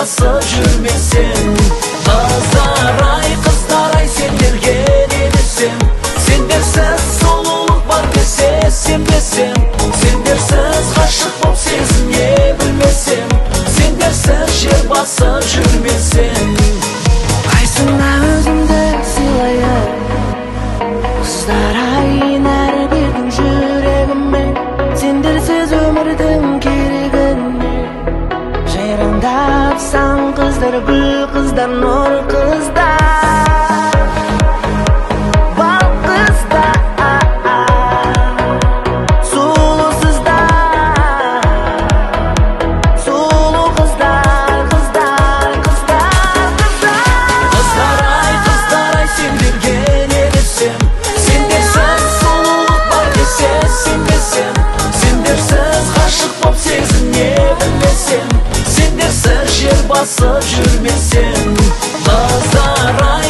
basıp жүрмесең. Kızlar ay senlerge ne desem, sendersiz сұлулық бар десе сенбесем, сендерсіз ғашық боп сезіне білмесем, сендерсіз жер басып жүрмесем. Қайсыңа өзімді сыйлайын, қыздар ай нәр бердің жүрегіме, сендерсіз өмірдің керегін жайраңдапсаң қыздар, гүл қыздар, нұр қыздар, бал қыздар, сұлу қыздар, сұлу қыздар, қыздар, қыздар, қыздар. Kızlar ay senlerge ne desem, sendерsiz сұлулық бар десе сенбесем, сендерсіз ғашық боп сезіне білмесем, сендерсіз жер басып жүрмесем. Kızlar ay